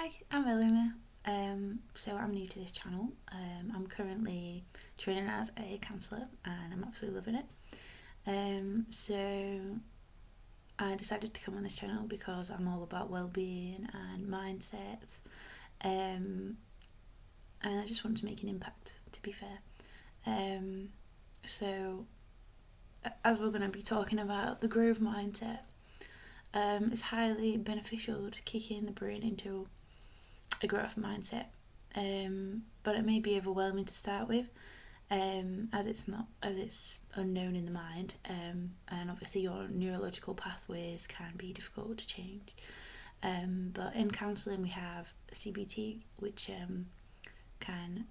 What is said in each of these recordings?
Hi, I'm Eleanor. So I'm new to this channel. I'm currently training as a counsellor and I'm absolutely loving it. So I decided to come on this channel because I'm all about well-being and mindset. And I just want to make an impact, to be fair. So as we're going to be talking about the growth mindset, it's highly beneficial to kick in the brain into a growth mindset, but it may be overwhelming to start with, as it's unknown in the mind, and obviously your neurological pathways can be difficult to change. But in counselling we have CBT, which can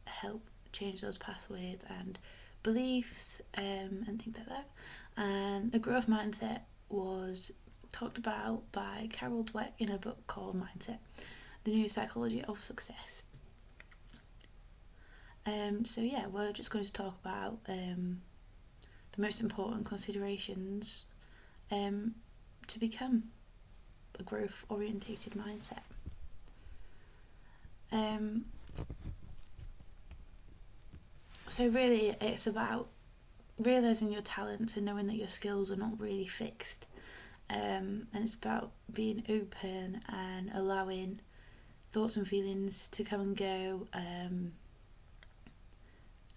help change those pathways and beliefs and things like that. And the growth mindset was talked about by Carol Dweck in a book called Mindset: The New Psychology of Success. So we're just going to talk about the most important considerations to become a growth orientated mindset. So really it's about realising your talents and knowing that your skills are not really fixed, and it's about being open and allowing thoughts and feelings to come and go,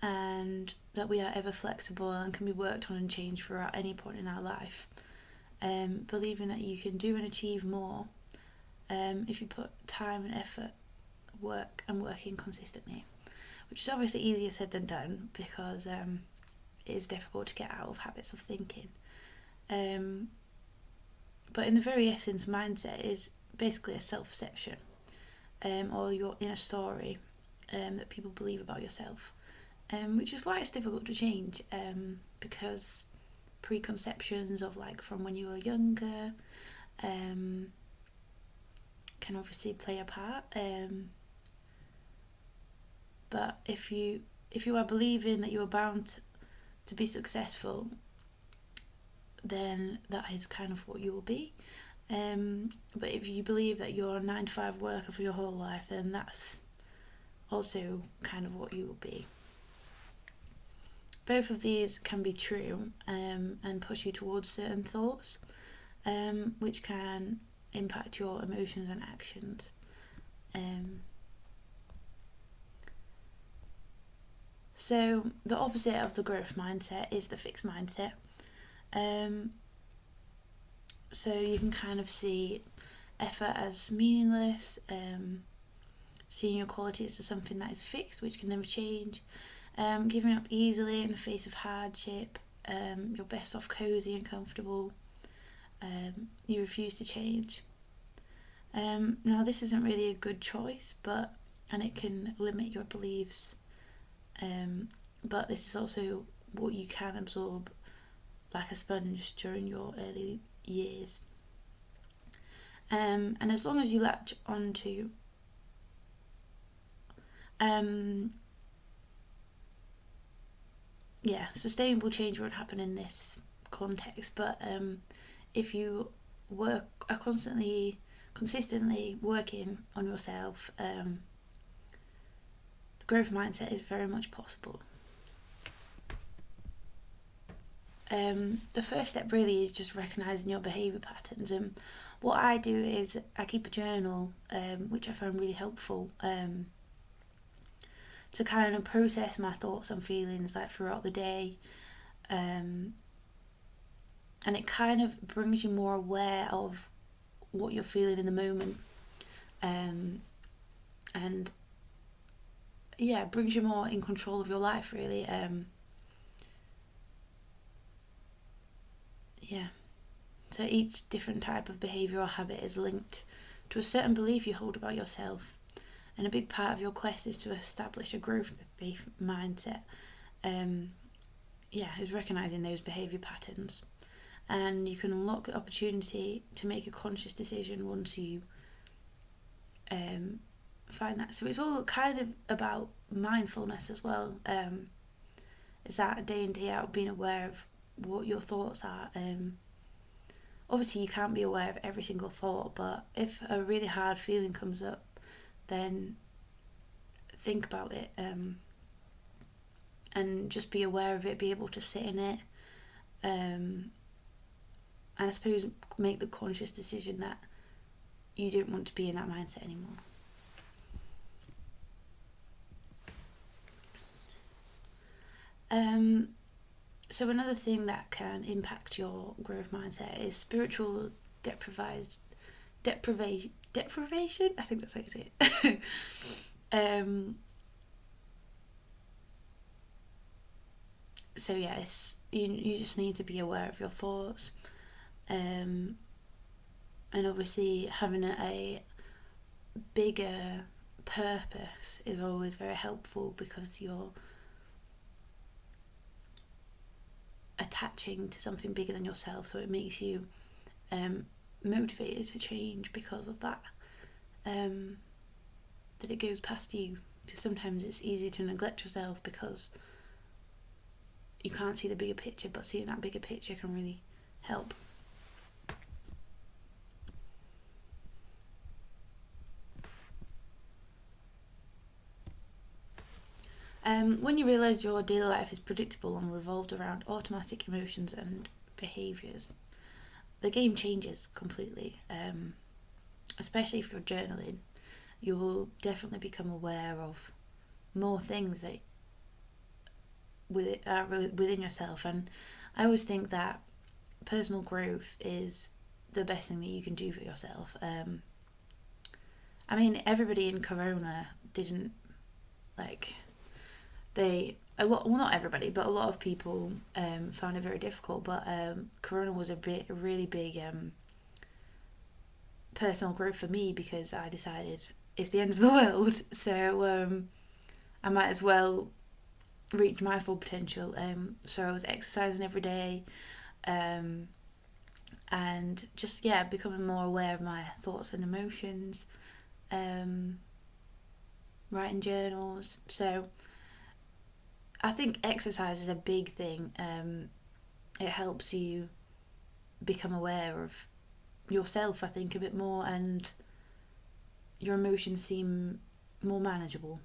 and that we are ever flexible and can be worked on and changed throughout any point in our life. Believing that you can do and achieve more if you put time and effort, working consistently, which is obviously easier said than done because it is difficult to get out of habits of thinking. But in the very essence, mindset is basically a self-perception, or your inner story that people believe about yourself, which is why it's difficult to change, because preconceptions of from when you were younger can obviously play a part, but if you are believing that you are bound to be successful, then that is kind of what you will be. But if you believe that you're a 9-to-5 worker for your whole life, then that's also kind of what you will be. Both of these can be true, and push you towards certain thoughts, which can impact your emotions and actions. So the opposite of the growth mindset is the fixed mindset. So you can kind of see effort as meaningless, seeing your qualities as something that is fixed, which can never change, giving up easily in the face of hardship, you're best off cosy and comfortable, you refuse to change. Now this isn't really a good choice, and it can limit your beliefs, but this is also what you can absorb like a sponge during your early years. And as long as you latch onto sustainable change won't happen in this context, but if you are consistently working on yourself, the growth mindset is very much possible. The first step really is just recognising your behaviour patterns, and what I do is I keep a journal, which I find really helpful, to kind of process my thoughts and feelings throughout the day, and it kind of brings you more aware of what you're feeling in the moment, and brings you more in control of your life really. So each different type of behaviour or habit is linked to a certain belief you hold about yourself, and a big part of your quest is to establish a growth mindset, is recognising those behaviour patterns, and you can unlock the opportunity to make a conscious decision once you find that. So it's all kind of about mindfulness as well. Is that day in day out being aware of what your thoughts are, obviously you can't be aware of every single thought, but if a really hard feeling comes up, then think about it, and just be aware of it, be able to sit in it, and I suppose make the conscious decision that you don't want to be in that mindset anymore. So another thing that can impact your growth mindset is spiritual deprivation. I think that's how you say it. So yes, you just need to be aware of your thoughts, and obviously having a bigger purpose is always very helpful, because you're attaching to something bigger than yourself, so it makes you motivated to change because of that, that it goes past you. Because sometimes it's easy to neglect yourself because you can't see the bigger picture, but seeing that bigger picture can really help. When you realise your daily life is predictable and revolved around automatic emotions and behaviours, the game changes completely. Especially if you're journaling, you will definitely become aware of more things that are within yourself. And I always think that personal growth is the best thing that you can do for yourself. I mean, everybody in Corona didn't not everybody, but a lot of people found it very difficult. But Corona was a really big personal growth for me, because I decided it's the end of the world, so I might as well reach my full potential. So I was exercising every day, and just becoming more aware of my thoughts and emotions, writing journals. So I think exercise is a big thing. It helps you become aware of yourself, I think, a bit more, and your emotions seem more manageable.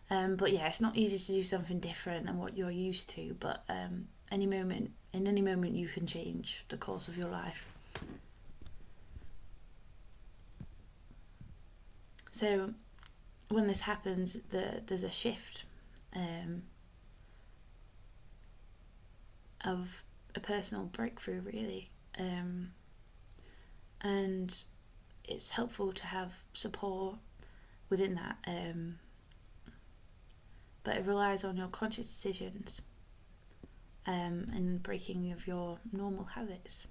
But yeah, it's not easy to do something different than what you're used to, but in any moment you can change the course of your life. So when this happens, there's a shift of a personal breakthrough, really, and it's helpful to have support within that, but it relies on your conscious decisions, and breaking of your normal habits.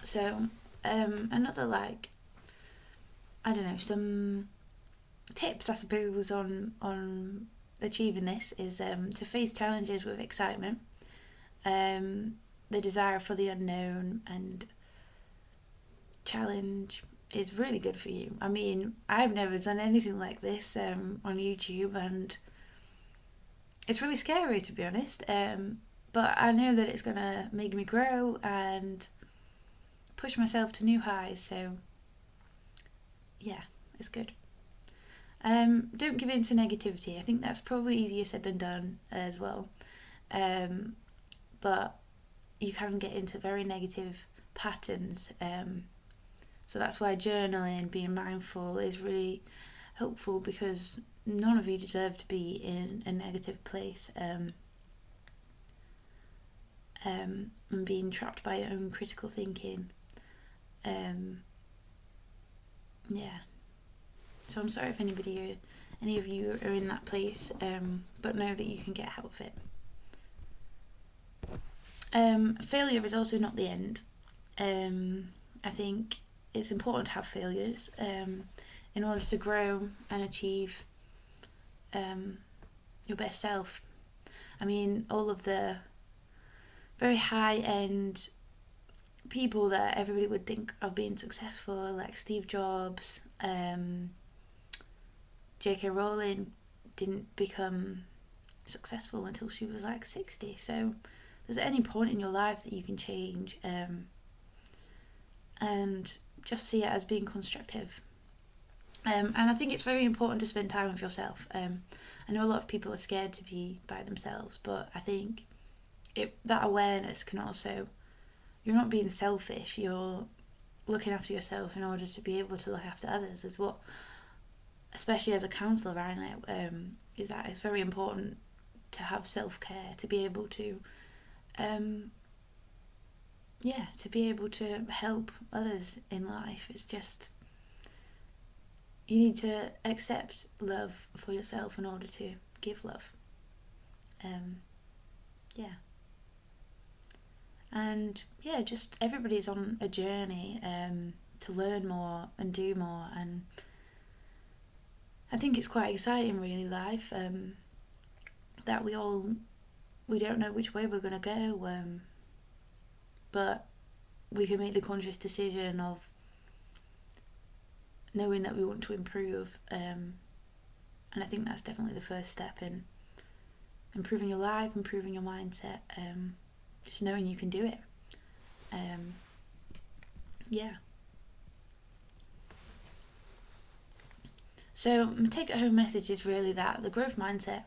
So another some tips, I suppose, on achieving this is to face challenges with excitement, the desire for the unknown and challenge is really good for you. I mean, I've never done anything like this on YouTube, and it's really scary, to be honest, but I know that it's going to make me grow and push myself to new highs, so yeah, it's good. Don't give in to negativity. I think that's probably easier said than done as well, but you can get into very negative patterns, so that's why journaling, being mindful, is really helpful, because none of you deserve to be in a negative place, and being trapped by your own critical thinking. So I'm sorry if any of you are in that place, but know that you can get out of it. Failure is also not the end. I think it's important to have failures in order to grow and achieve your best self. I mean, all of the very high-end people that everybody would think of being successful, like Steve Jobs, J.K. Rowling, didn't become successful until she was like 60. So there's at any point in your life that you can change, and just see it as being constructive. And I think it's very important to spend time with yourself. I know a lot of people are scared to be by themselves, but I think that awareness can also, you're not being selfish, you're looking after yourself in order to be able to look after others, is what, especially as a counsellor, I know, is that it's very important to have self-care, to be able to to be able to help others in life. It's just, you need to accept love for yourself in order to give love. And just everybody's on a journey to learn more and do more, and I think it's quite exciting, really, life, that we don't know which way we're going to go, but we can make the conscious decision of knowing that we want to improve, and I think that's definitely the first step in improving your life, improving your mindset, just knowing you can do it. So my take-home message is really that the growth mindset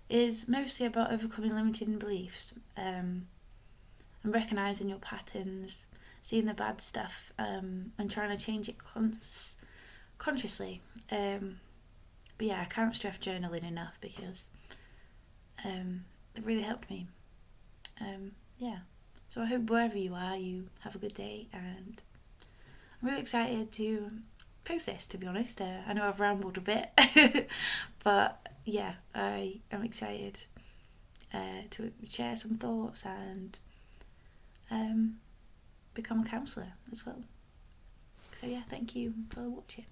is mostly about overcoming limiting beliefs, and recognising your patterns, seeing the bad stuff, and trying to change it consciously. I can't stress journaling enough, because it really helped me. So I hope wherever you are, you have a good day, and I'm really excited to post this, to be honest. I know I've rambled a bit, but I am excited to share some thoughts and become a counsellor as well. So thank you for watching.